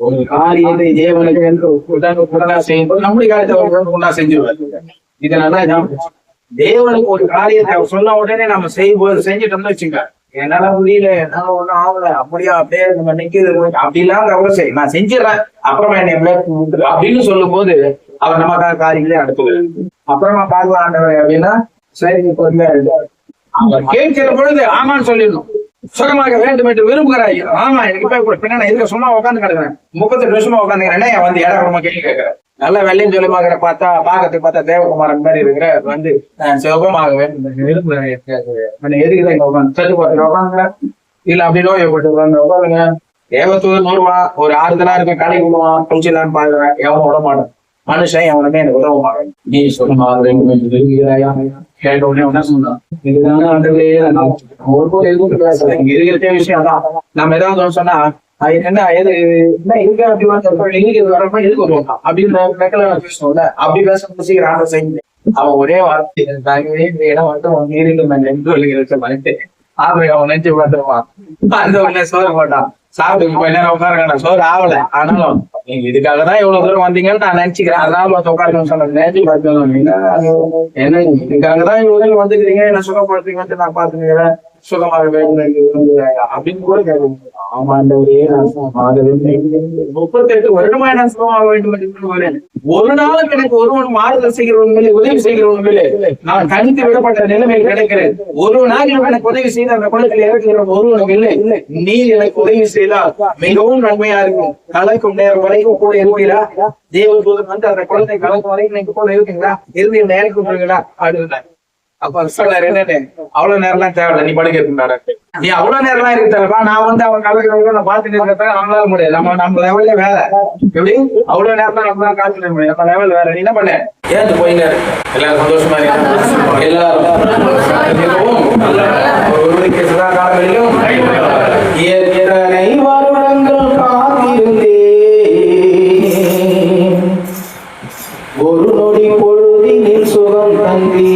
ஒரு காரியத்தை தேவனுக்கு என்று உடனே செய்யும்போது நம்முடைய காரியத்தை உண்டா செஞ்சுருவார். இதனால தேவனுக்கு ஒரு காரியத்தை அவர் சொன்ன உடனே நம்ம செய்யும்போது செஞ்சுட்டோம்னு வச்சுங்க, என்னால முடியல, என்னால ஒண்ணும் ஆகல, அப்படியா அப்படியே நம்ம நிக்குது அப்படிலாம் அவசியம் நான் செஞ்சிடறேன் அப்புறமா என்ன அப்படின்னு சொல்லும் போது அவர் நமக்காக காரியங்களே நடத்துவார். அப்புறமா பார்க்கலாம் ஆண்டவர் அப்படின்னா சரி பொறுமையா அவர் கேட்கிற பொழுது ஆமான்னு சொல்லிடணும். சுகமாக வேண்டும் என்று விரும்புகிறாய், ஆமா எனக்கு போய் பின்னா நான் இதுக்கு சும்மா உட்காந்து கிடக்குறேன் 38 வருஷமா உட்காந்துக்கிறேன், என் வந்து இடமா கேள்வி கேட்கிறேன். நல்லா வெள்ளையும் சொல்லுமாங்கிற பார்த்தா பாக்கத்துக்கு பார்த்தா தேவகுமாரன் மாதிரி இருக்கிற வந்து சுகமாக வேண்டும் விரும்புகிறேன். எதுக்குதான் உட்காந்து சரி உட்காந்துங்க இல்ல அப்படி நோயப்பட்டு உட்காந்துங்க. தேவத்தூர் வருவான், ஒரு ஆறுதலா இருக்க கடை விடுவான், குளிச்சுலான்னு பாக்குறேன், எவனும் விட மாட்டேன். மனுஷன் எவனுமே எனக்கு உதவ மாட்டேன். நீ சொல்லுமா கேட்ட உடனே என்ன சொன்னான், இதுதானே ஆண்டவரே இருக்கிற விஷயம் தான். நம்ம ஏதாவது சொன்னா என்ன எது என்ன இருக்கு அப்படி வரப்ப எதுக்கு வருவாங்க அப்படின்னு பேசணும்ல. அப்படி பேச சீக்கிரம் ஆண்டவர் செய்ய அவன் ஒரே வார்த்தை இடம் வந்து அவன் நீரில் பண்ணிட்டு அவன் நெஞ்சு பார்த்துருவான். அந்த உடனே சோறு போட்டான், சாப்பிட்டு கொஞ்ச நேரம் உட்காருங்க, சோறு ஆகல ஆனாலும் நீங்க இதுக்காக தான் இவ்வளவு தூரம் வந்தீங்கன்னு நான் நினைச்சுக்கிறேன், அதனால உட்காருன்னு சொன்னேன். நினைச்சு பார்த்தோம் என்ன இதுக்காக தான் இவ்வளவு தூரம் வந்துக்கிறீங்க, என்ன சுகப்படுத்துங்கன்னு நான் பாத்துக்கிறேன், சுகமாக வேண்டும் அப்படின்னு கூட கேட்க. ஆமா ஆண்டவரே நான் 38 வருடமா நான் சுகமாக வேண்டும் என்று ஒரு நாளும் எனக்கு ஒருவன் மாறுதல் செய்கிறவங்களே உதவி செய்கிறவங்களே நான் தனித்து விடப்பட்ட நிலைமை கிடைக்கிறேன். ஒரு நாள் எனக்கு உதவி செய்த அந்த குளத்தில் இறக்குகிற ஒருவனுக்கு இல்லை, நீர் எனக்கு உதவி செய்தால் மிகவும் நன்மையா இருக்கும். கலைக்கும் நேரம் வரைக்கும் கூட இருக்கிறா, தேவதூதன் வந்து அந்த குளத்தை கலக்கும் வரைக்கும் நீங்க கூட இருக்கீங்களா, இறுதி நேரம் கொடுக்குறீங்களா அப்படின்னு. அப்ப சொல்றாரு என்னன்னு, அவ்வளவு நேரம் எல்லாம் தேவையில்ல, நீ படுக்க இருந்தாரு, நீ அவ்வளவு நேரம் எல்லாம் இருக்கிறப்பா நான் வந்து அவன் கலக்கிறவங்க நான் பாத்துட்டு இருக்கிறப்ப நம்மளால முடியாது, நம்ம லெவல்ல வேலை எப்படி அவ்வளவு நேரம் தான் நம்ம காத்துட்டு முடியும், நம்ம லெவல் வேற. நீ என்ன பண்ண ஏந்து போயிங்க எல்லாரும் சந்தோஷமா இருக்க, எல்லாரும் சதா காலங்களிலும் எத்தனை வருடங்கள் காத்திருந்தே ஒரு நொடி பொழுதினில் சுகம் தந்தே